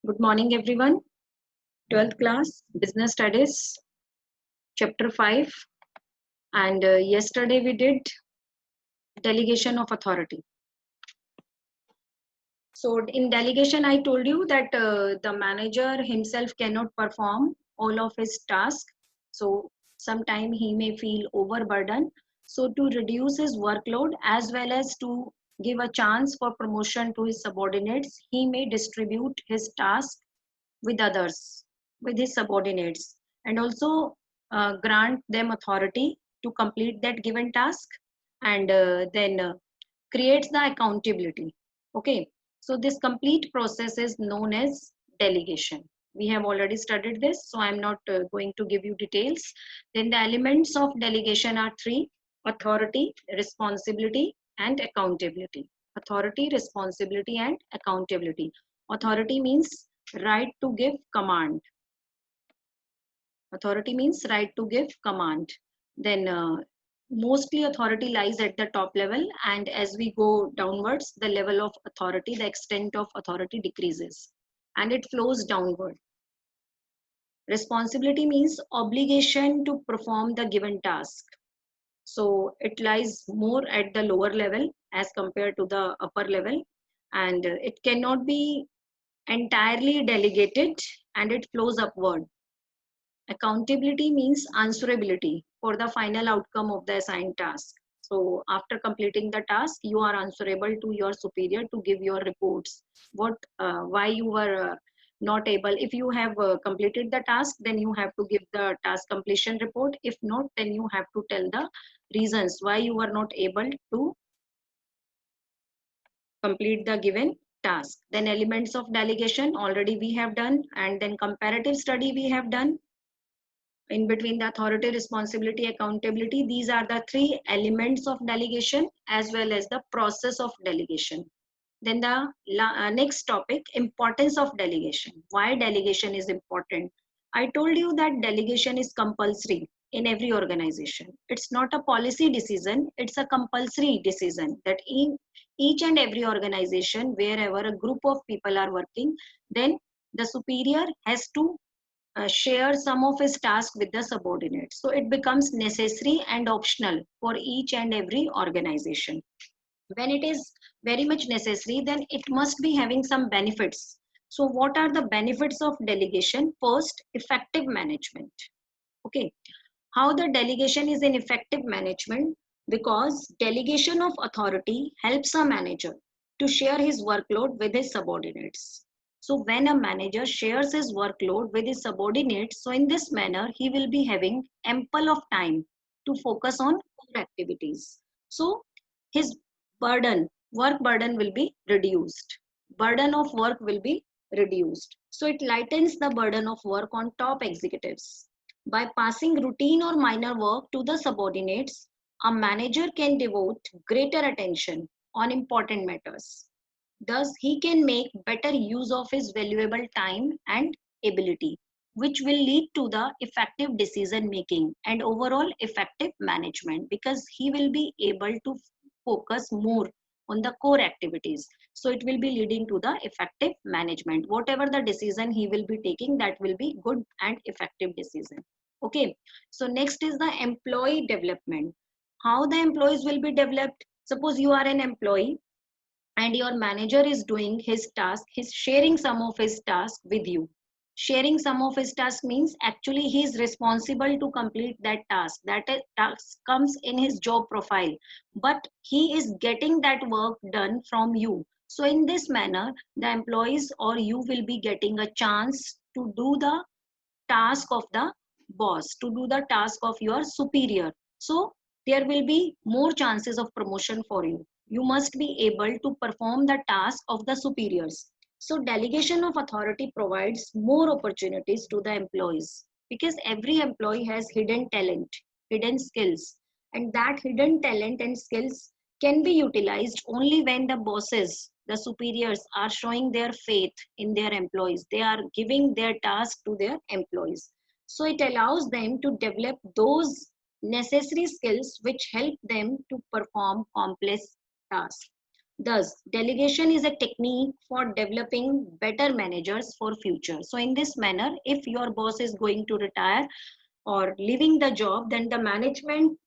Good morning, everyone. 12th class, Business Studies, Chapter 5. And yesterday we did Delegation of Authority. So, in delegation, I told you that the manager himself cannot perform all of his tasks. So, sometimes he may feel overburdened. So, to reduce his workload as well as to give a chance for promotion to his subordinates, he may distribute his task with others, with his subordinates, and also grant them authority to complete that given task, and then creates the accountability. Okay, so this complete process is known as delegation. We have already studied this, so I'm not going to give you details. Then the elements of delegation are three: authority, responsibility, and accountability. Authority, responsibility, and accountability. Authority means right to give command. Authority means right to give command. Then mostly authority lies at the top level, and as we go downwards, the level of authority, the extent of authority decreases and it flows downward. Responsibility means obligation to perform the given task. So it lies more at the lower level as compared to the upper level, and it cannot be entirely delegated, and it flows upward. Accountability means answerability for the final outcome of the assigned task. So after completing the task, you are answerable to your superior to give your reports. Why you were not able. If you have completed the task, then you have to give the task completion report. If not, then you have to tell the reasons why you were not able to complete the given task. Then elements of delegation already we have done, and then comparative study we have done. In between the authority, responsibility, accountability, these are the three elements of delegation as well as the process of delegation. Then the next topic, importance of delegation. Why delegation is important? I told you that delegation is compulsory in every organization. It's not a policy decision, it's a compulsory decision that in each and every organization, wherever a group of people are working, then the superior has to share some of his tasks with the subordinates. So it becomes necessary and optional for each and every organization. When it is very much necessary, then it must be having some benefits. So what are the benefits of delegation? First, effective management. Okay, how the delegation is an effective management? Because delegation of authority helps a manager to share his workload with his subordinates. So when a manager shares his workload with his subordinates, so in this manner he will be having ample of time to focus on core activities. So his work burden will be reduced. Burden of work will be reduced. So it lightens the burden of work on top executives. By passing routine or minor work to the subordinates, a manager can devote greater attention on important matters. Thus, he can make better use of his valuable time and ability, which will lead to the effective decision making and overall effective management, because he will be able to focus more on the core activities. So it will be leading to the effective management. Whatever the decision he will be taking, that will be good and effective decision. Okay, so next is the employee development. How the employees will be developed? Suppose you are an employee and your manager is doing his task, he's sharing some of his task with you. Sharing some of his task means actually he is responsible to complete that task. That task comes in his job profile, but he is getting that work done from you. So in this manner, the employees or you will be getting a chance to do the task of the boss, to do the task of your superior. So there will be more chances of promotion for you. You must be able to perform the task of the superiors. So delegation of authority provides more opportunities to the employees, because every employee has hidden talent, hidden skills, and that hidden talent and skills can be utilized only when the bosses, the superiors, are showing their faith in their employees. They are giving their task to their employees. So it allows them to develop those necessary skills which help them to perform complex tasks. Thus, delegation is a technique for developing better managers for future. So in this manner, if your boss is going to retire or leaving the job, then the management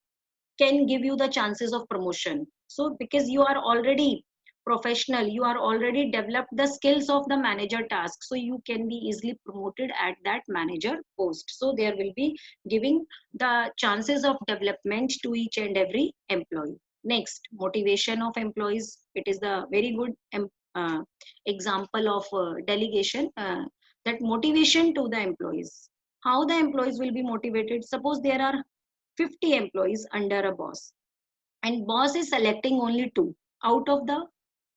can give you the chances of promotion. So because you are already professional, you are already developed the skills of the manager task, so you can be easily promoted at that manager post. So there will be giving the chances of development to each and every employee. Next, motivation of employees. It is the very good uh, example of delegation, that motivation to the employees. How the employees will be motivated? Suppose there are 50 employees under a boss, and boss is selecting only two out of the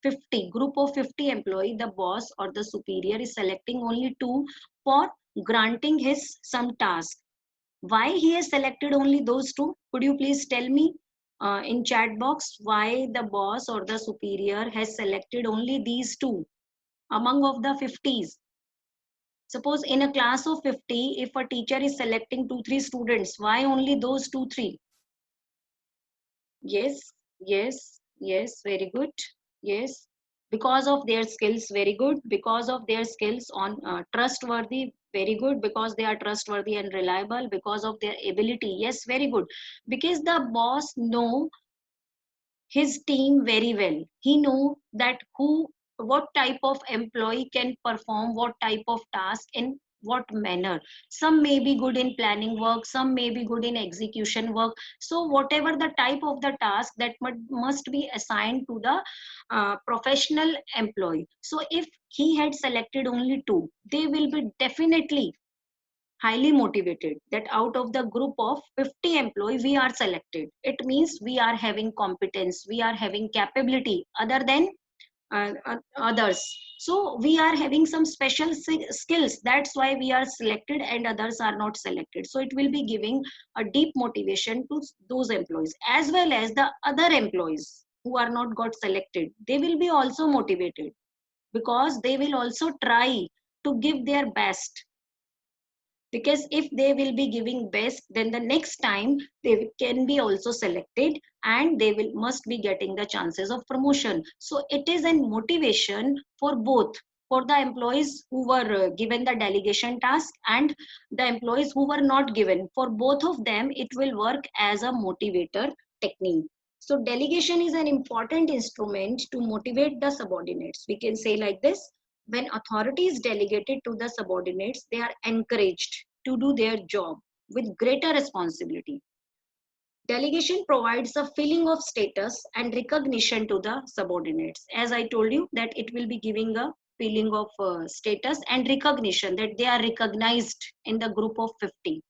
50 group of 50 employee. The boss or the superior is selecting only two for granting his some task. Why he has selected only those two? Could you please tell me in chat box why the boss or the superior has selected only these two among of the 50s? Suppose in a class of 50, if a teacher is selecting 2 3 students, why only those 2 3? Yes, yes, yes, very good. Yes, because of their skills, very good. Because of their skills on trustworthy, very good. Because they are trustworthy and reliable. Because of their ability, yes, very good. Because the boss know his team very well. He know that who, what type of employee can perform what type of task in what manner. Some may be good in planning work, some may be good in execution work. So whatever the type of the task, that must be assigned to the professional employee. So if he had selected only two, they will be definitely highly motivated that out of the group of 50 employees we are selected. It means we are having competence, we are having capability other than others. So we are having some special skills, that's why we are selected and others are not selected. So it will be giving a deep motivation to those employees, as well as the other employees who are not got selected. They will be also motivated because they will also try to give their best. Because if they will be giving best, then the next time they can be also selected, and they will must be getting the chances of promotion. So it is a motivation for both, for the employees who were given the delegation task and the employees who were not given. For both of them it will work as a motivator technique. So delegation is an important instrument to motivate the subordinates. We can say like this: when authority is delegated to the subordinates, they are encouraged to do their job with greater responsibility. Delegation provides a feeling of status and recognition to the subordinates. As I told you, that it will be giving a feeling of status and recognition, that they are recognized in the group of 50.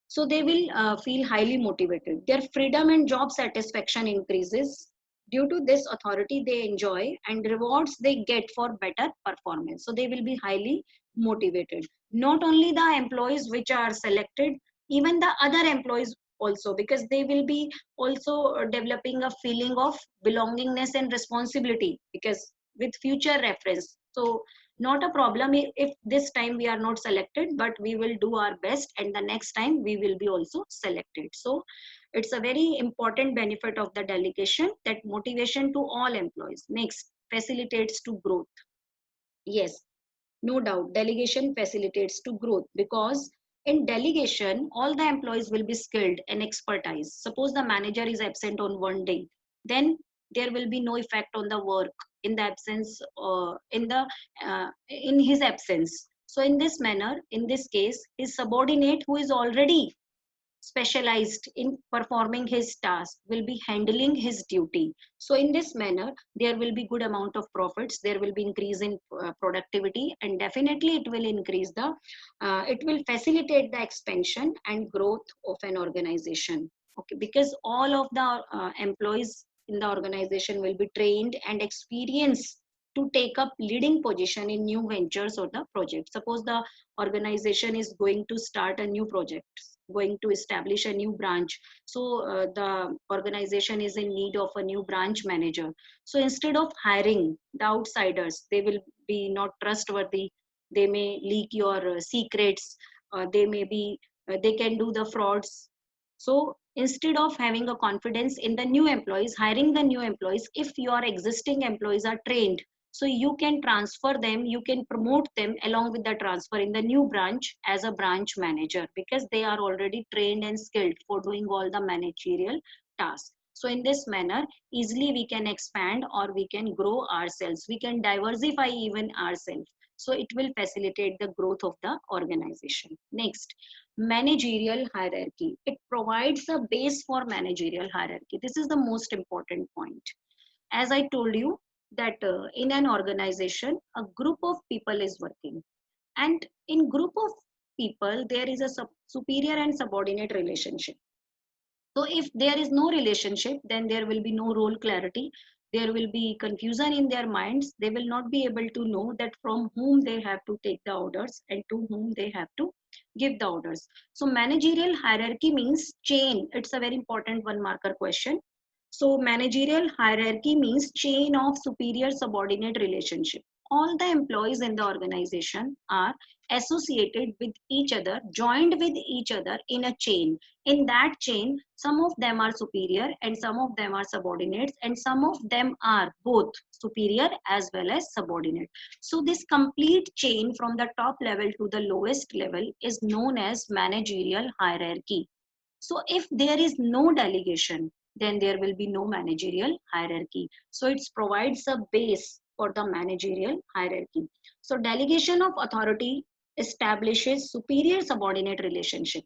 So they will feel highly motivated. Their freedom and job satisfaction increases. Due to this authority they enjoy and rewards they get for better performance. So they will be highly motivated. Not only the employees which are selected, even the other employees also, because they will be also developing a feeling of belongingness and responsibility, because with future reference. So not a problem if this time we are not selected, but we will do our best and the next time we will be also selected. So it's a very important benefit of the delegation, that motivation to all employees. Next, facilitates to growth. Yes, no doubt delegation facilitates to growth, because in delegation all the employees will be skilled and expertise. Suppose the manager is absent on one day, then there will be no effect on the work in the absence, in his absence. So in this manner, in this case, his subordinate who is already specialized in performing his task will be handling his duty. So in this manner there will be good amount of profits, there will be increase in productivity, and definitely it will increase the it will facilitate the expansion and growth of an organization. Okay, because all of the employees in the organization will be trained and experienced to take up leading position in new ventures or the project. Suppose the organization is going to start a new project, going to establish a new branch. So the organization is in need of a new branch manager. So instead of hiring the outsiders, they will be not trustworthy, they may leak your secrets, they may be they can do the frauds. So Instead of having a confidence in the new employees, hiring the new employees, if your existing employees are trained, so you can transfer them, you can promote them along with the transfer in the new branch as a branch manager, because they are already trained and skilled for doing all the managerial tasks. So in this manner, easily we can expand or we can grow ourselves, we can diversify even ourselves. So it will facilitate the growth of the organization. Next, managerial hierarchy. It provides a base for managerial hierarchy. This is the most important point. As I told you that in an organization, a group of people is working, and in group of people there is a superior and subordinate relationship. So if there is no relationship, then there will be no role clarity. There will be confusion in their minds. They will not be able to know that from whom they have to take the orders and to whom they have to give the orders. So managerial hierarchy means chain. It's a very important one marker question. So managerial hierarchy means chain of superior subordinate relationship. All the employees in the organization are associated with each other, joined with each other in a chain. In that chain, some of them are superior and some of them are subordinates, and some of them are both superior as well as subordinate. So this complete chain from the top level to the lowest level is known as managerial hierarchy. So if there is no delegation, then there will be no managerial hierarchy. So it provides a base for the managerial hierarchy. So delegation of authority establishes superior subordinate relationship,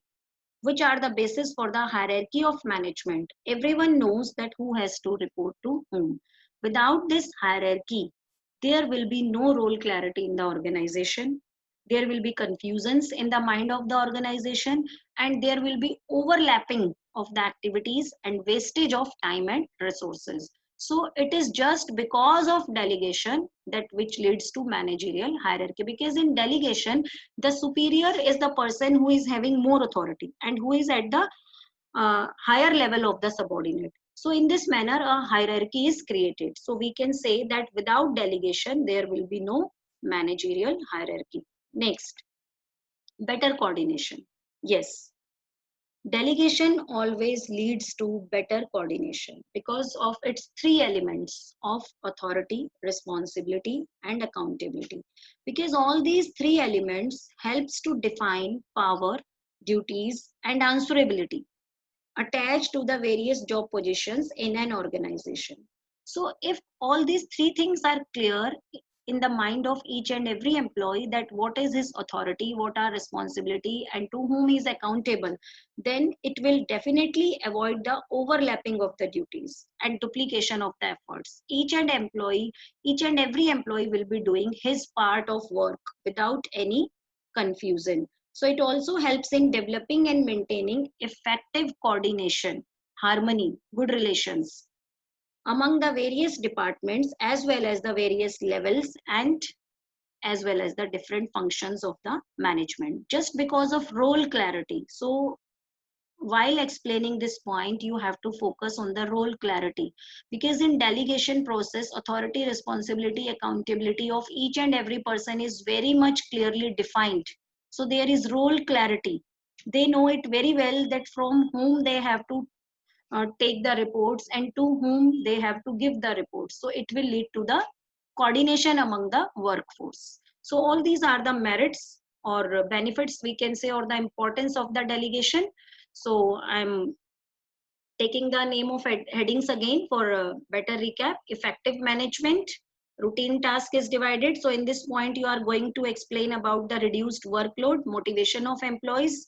which are the basis for the hierarchy of management. Everyone knows that who has to report to whom. Without this hierarchy, there will be no role clarity in the organization. There will be confusions in the mind of the organization, and there will be overlapping of the activities and wastage of time and resources. So it is just because of delegation that which leads to managerial hierarchy, because in delegation the superior is the person who is having more authority and who is at the higher level of the subordinate. So in this manner, a hierarchy is created. So we can say that without delegation, there will be no managerial hierarchy. Next, better coordination. Yes, delegation always leads to better coordination because of its three elements of authority, responsibility, and accountability. Because all these three elements helps to define power, duties, and answerability attached to the various job positions in an organization. So if all these three things are clear in the mind of each and every employee, that what is his authority, what are responsibility, and to whom he is accountable, then it will definitely avoid the overlapping of the duties and duplication of the efforts. Each and every employee will be doing his part of work without any confusion. So it also helps in developing and maintaining effective coordination, harmony, good relations among the various departments as well as the various levels and as well as the different functions of the management, just because of role clarity. So while explaining this point, you have to focus on the role clarity, because in delegation process, authority, responsibility, accountability of each and every person is very much clearly defined. So there is role clarity. They know it very well that from whom they have to take the reports and to whom they have to give the reports. So it will lead to the coordination among the workforce. So all these are the merits or benefits, we can say, or the importance of the delegation. So I'm taking the name of headings again for a better recap. Effective management, routine task is divided. So in this point, you are going to explain about the reduced workload, motivation of employees.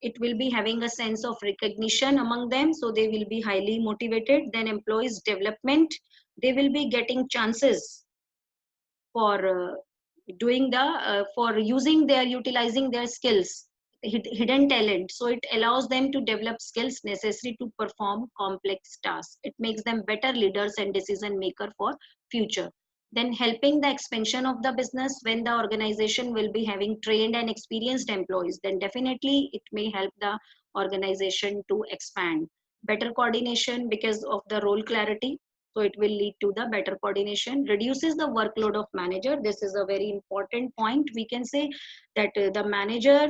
It will be having a sense of recognition among them. So they will be highly motivated. Then employees development, they will be getting chances for doing the for using their utilizing their skills, hidden talent. So it allows them to develop skills necessary to perform complex tasks. It makes them better leaders and decision maker for future. Then helping the expansion of the business, when the organization will be having trained and experienced employees, then definitely it may help the organization to expand. Better coordination because of the role clarity, so it will lead to the better coordination. Reduces the workload of manager. This is a very important point. We can say that the manager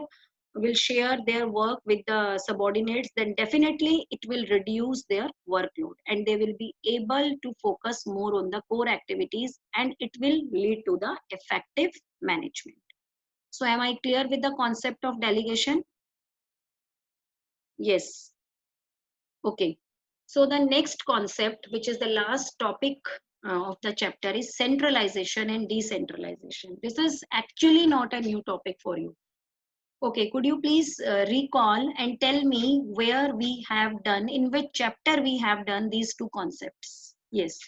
will share their work with the subordinates, then definitely it will reduce their workload and they will be able to focus more on the core activities and it will lead to the effective management. So am I clear with the concept of delegation? Yes. Okay. So the next concept, which is the last topic of the chapter, is centralization and decentralization. This is actually not a new topic for you. Okay, could you please recall and tell me where we have done, in which chapter we have done these two concepts? Yes,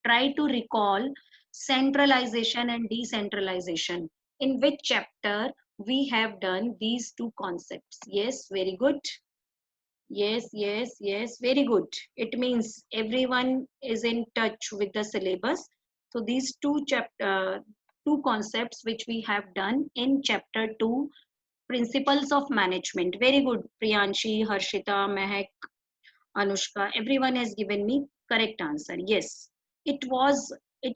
try to recall centralization and decentralization. In which chapter we have done these two concepts? Yes, very good. Yes, yes, yes, very good. It means everyone is in touch with the syllabus. So these two concepts which we have done in chapter 2, principles of management. Very good. Priyanshi, Harshita, Mehak, Anushka, everyone has given me correct answer. Yes, it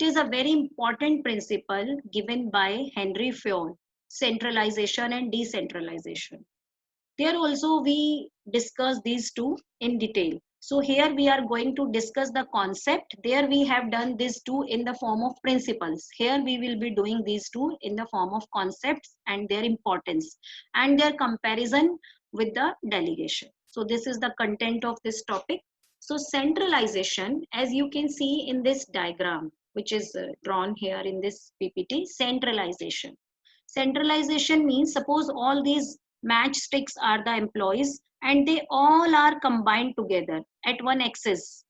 is a very important principle given by Henry Fayol, centralization and decentralization. There also we discuss these two in detail. So here we are going to discuss the concept. There we have done these two in the form of principles. Here we will be doing these two in the form of concepts and their importance and their comparison with the delegation. So this is the content of this topic. So centralization, as you can see in this diagram, which is drawn here in this PPT, centralization. Centralization means suppose all these matchsticks are the employees and they all are combined together at one axis.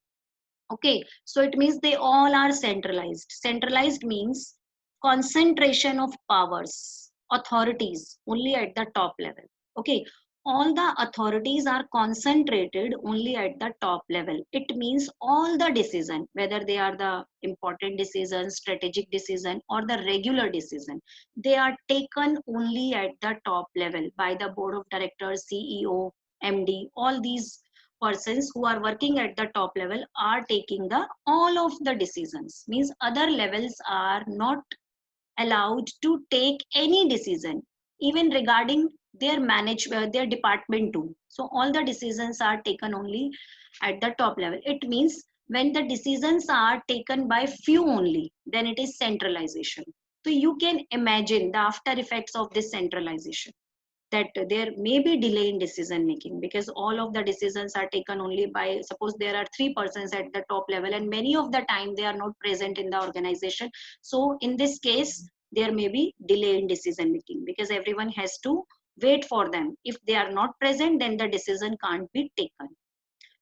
Okay, so it means they all are centralized. Centralized means concentration of powers, authorities only at the top level. Okay, all the authorities are concentrated only at the top level. It means all the decision, whether they are the important decision, strategic decision, or the regular decision, they are taken only at the top level by the board of directors, CEO, MD, all these persons who are working at the top level are taking the all of the decisions. Means other levels are not allowed to take any decision even regarding their their department too. So all the decisions are taken only at the top level. It means when the decisions are taken by few only, then it is centralization. So you can imagine the after effects of this centralization, that there may be delay in decision making because all of the decisions are taken only by, suppose there are three persons at the top level and many of the time they are not present in the organization. So in this case there may be delay in decision making because everyone has to wait for them. If they are not present, then the decision can't be taken,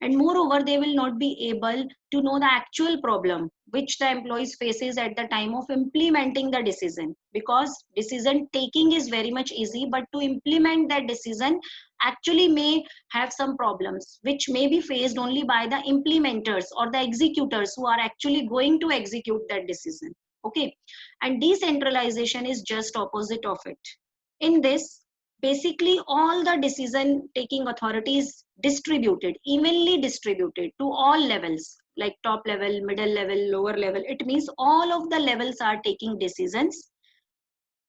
and moreover they will not be able to know the actual problem which the employees faces at the time of implementing the decision, because decision taking is very much easy, but to implement that decision actually may have some problems which may be faced only by the implementers or the executors who are actually going to execute that decision. Okay, and decentralization is just opposite of it. In this, basically all the decision taking authorities distributed, evenly distributed to all levels, like top level, middle level, lower level. It means all of the levels are taking decisions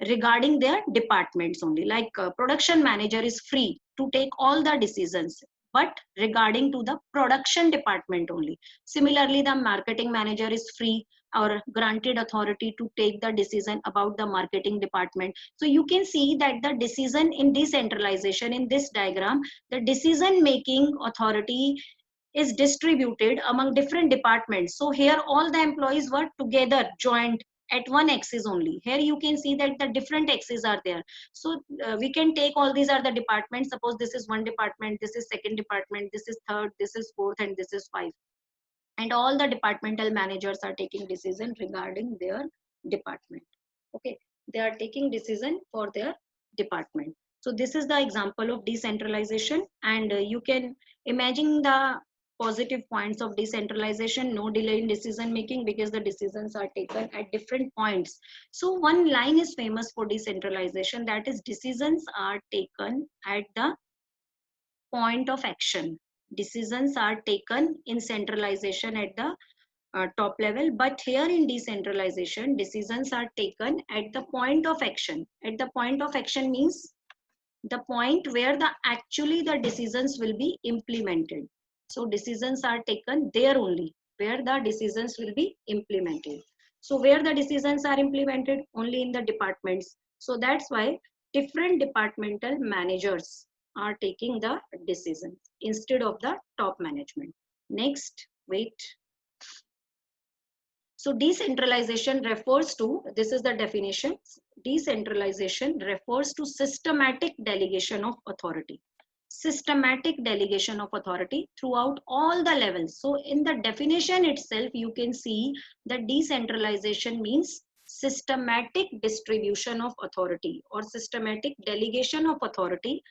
regarding their departments only. Like production manager is free to take all the decisions, but regarding to the production department only. Similarly, the marketing manager is free or granted authority to take the decision about the marketing department. So you can see that the decision in decentralization, in this diagram, the decision making authority is distributed among different departments. So here all the employees were together joined at one axis only. Here you can see that the different axes are there. So we can take all these are the departments. Suppose this is one department, this is second department, this is third, this is fourth, and this is five. And all the departmental managers are taking decision regarding their department. Okay, they are taking decision for their department. So this is the example of decentralization, and you can imagine the positive points of decentralization. No delay in decision making because the decisions are taken at different points. So one line is famous for decentralization, that is decisions are taken at the point of action. Decisions are taken in centralization at the top level, but here in decentralization decisions are taken at the point of action. At the point of action means the point where actually the decisions will be implemented. So decisions are taken there only where the decisions will be implemented. So where the decisions are implemented? Only in the departments. So that's why different departmental managers are taking the decisions instead of the top management. Next, wait. So decentralization refers to, this is the definition, decentralization refers to systematic delegation of authority. Systematic delegation of authority throughout all the levels. So in the definition itself, you can see that decentralization means systematic distribution of authority or systematic delegation of authority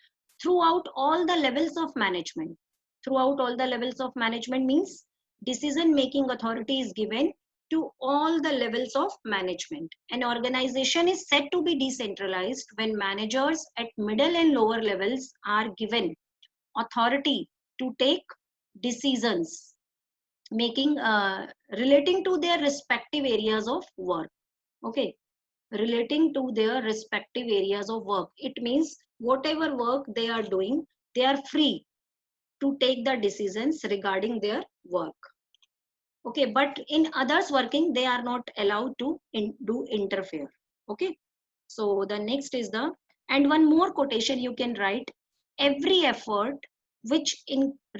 throughout all the levels of management. Throughout all the levels of management means decision making authority is given to all the levels of management. An organization is said to be decentralized when managers at middle and lower levels are given authority to take decisions making relating to their respective areas of work. Okay, relating to their respective areas of work. It means whatever work they are doing, they are free to take the decisions regarding their work. Okay, but in others working they are not allowed to do interfere. Okay, so the next is the, and one more quotation you can write: every effort which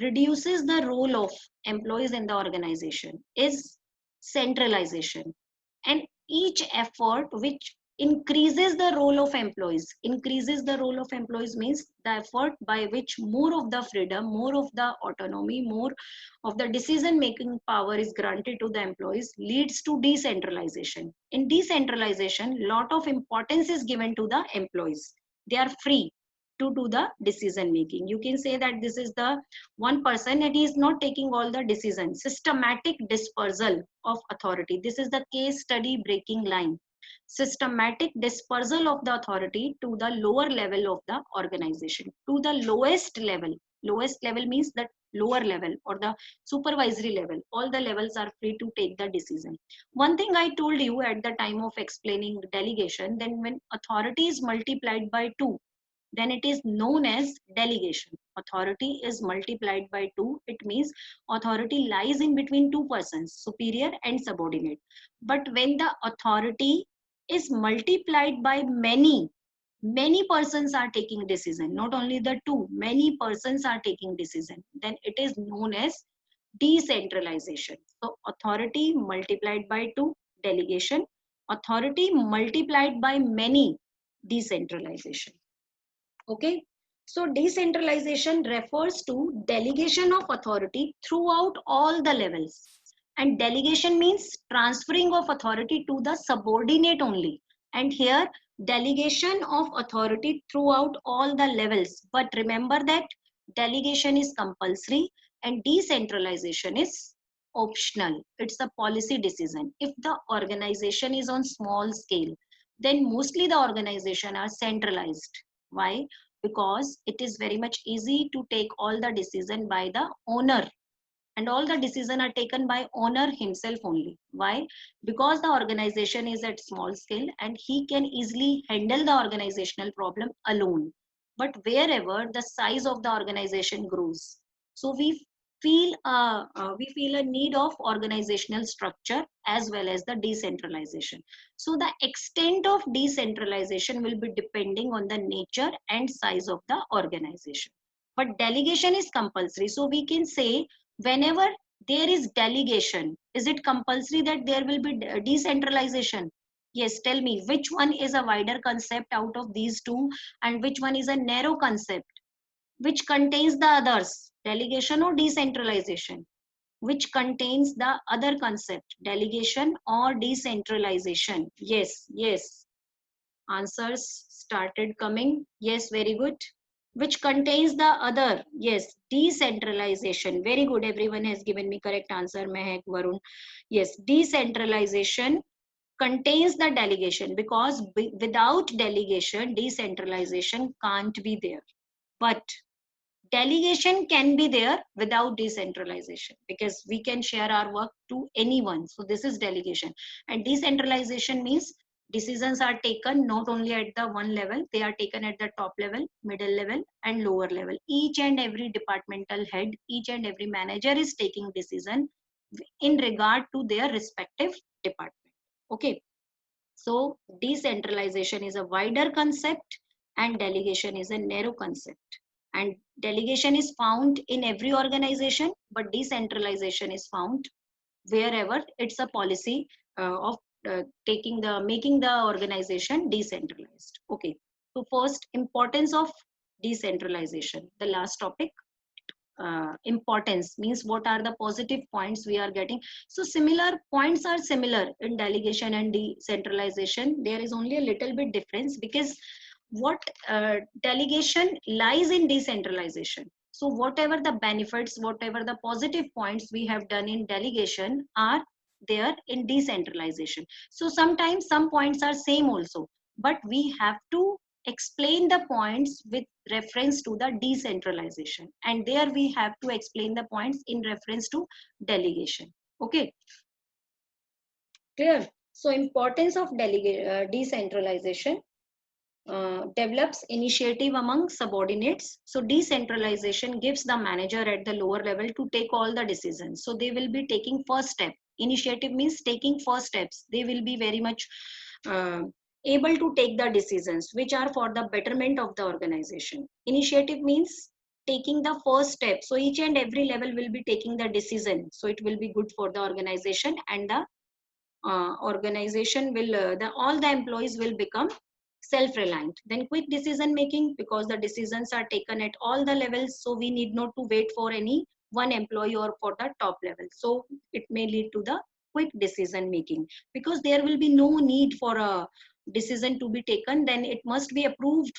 reduces the role of employees in the organization is centralization, and each effort which increases the role of employees, increases the role of employees means the effort by which more of the freedom, more of the autonomy, more of the decision making power is granted to the employees, leads to decentralization. In decentralization, lot of importance is given to the employees. They are free to do the decision making. You can say that this is the one person and he is not taking all the decisions. Systematic dispersal of authority. This is the case study breaking line. Systematic dispersal of the authority to the lower level of the organization, to the lowest level. Lowest level means that lower level or the supervisory level. All the levels are free to take the decision. One thing I told you at the time of explaining delegation, then when authority is multiplied by 2, then it is known as delegation. Authority is multiplied by 2. It means authority lies in between two persons, superior and subordinate. But when the authority is multiplied by many, many persons are taking decision, not only the two, many persons are taking decision, then it is known as decentralization. So authority multiplied by 2, delegation. Authority multiplied by many, decentralization. Okay, so decentralization refers to delegation of authority throughout all the levels, and delegation means transferring of authority to the subordinate only, and here delegation of authority throughout all the levels. But remember that delegation is compulsory and decentralization is optional. It's a policy decision. If the organization is on small scale, then mostly the organization are centralized. Why? Because it is very much easy to take all the decision by the owner, and all the decision are taken by owner himself only. Why? Because the organization is at small scale and he can easily handle the organizational problem alone. But wherever the size of the organization grows, so we feel a need of organizational structure as well as the decentralization. So the extent of decentralization will be depending on the nature and size of the organization. But delegation is compulsory. So we can say whenever there is delegation, is it compulsory that there will be decentralization? Yes, tell me which one is a wider concept out of these two and which one is a narrow concept? Which contains the others, delegation or decentralization? Which contains the other concept, delegation or decentralization? Yes, yes. Answers started coming. Yes, very good. Which contains the other? Yes, decentralization. Very good. Everyone has given me correct answer. Mehak, Varun. Yes, decentralization contains the delegation, because without delegation, decentralization can't be there. But delegation can be there without decentralization, because we can share our work to anyone. So this is delegation. And decentralization means Decisions are taken not only at the one level, they are taken at the top level, middle level, and lower level. Each and every departmental head, each and every manager is taking decision in regard to their respective department. Okay. So decentralization is a wider concept and delegation is a narrow concept. And delegation is found in every organization, but decentralization is found wherever it's a policy of making the organization decentralized. Okay. So first, importance of decentralization, the last topic. Importance means what are the positive points we are getting. So similar points are similar in delegation and decentralization. There is only a little bit difference because what delegation lies in decentralization. So whatever the benefits, whatever the positive points we have done in delegation are there in decentralization. So sometimes some points are same also, but we have to explain the points with reference to the decentralization, and there we have to explain the points in reference to delegation. Okay, clear? So importance of decentralization develops initiative among subordinates. So decentralization gives the manager at the lower level to take all the decisions. So they will be taking first step. Initiative means taking first steps. They will be very much uh, able to take the decisions which are for the betterment of the organization. Initiative means taking the first step. So each and every level will be taking the decision. So it will be good for the organization, and the organization will all the employees will become self-reliant. Then quick decision making, because the decisions are taken at all the levels, so we need not to wait for any one employee or for the top level. So it may lead to the quick decision making, because there will be no need for a decision to be taken, then it must be approved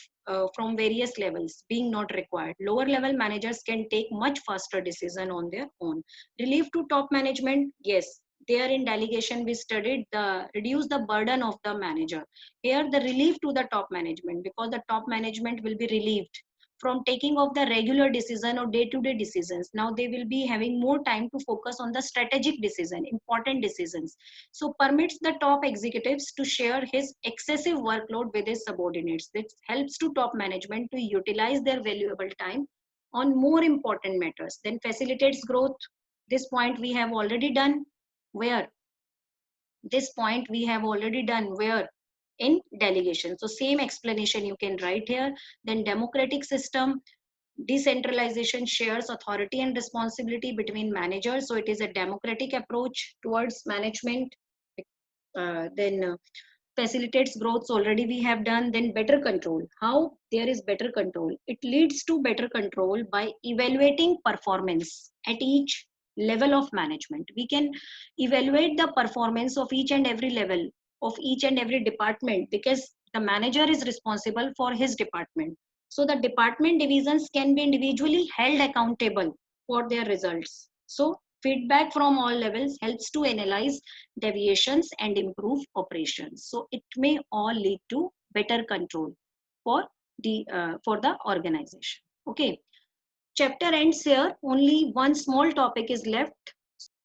from various levels, being not required. Lower level managers can take much faster decision on their own. Relief to top management, yes, there in delegation we studied the reduce the burden of the manager. Here the relief to the top management, because the top management will be relieved from taking of the regular decision or day-to-day decisions. Now they will be having more time to focus on the strategic decision, important decisions. So permits the top executives to share his excessive workload with his subordinates. This helps to top management to utilize their valuable time on more important matters. Then facilitates growth. This point we have already done. Where? This point we have already done. Where? In delegation. So same explanation you can write here. Then democratic system. Decentralization shares authority and responsibility between managers. So it is a democratic approach towards management. Then facilitates growth. So already we have done. Then better control. How there is better control? It leads to better control by evaluating performance at each level of management. We can evaluate the performance of each and every level of each and every department, because the manager is responsible for his department. So the department divisions can be individually held accountable for their results. So feedback from all levels helps to analyze deviations and improve operations. So it may all lead to better control for the organization. Okay, chapter ends here. Only one small topic is left.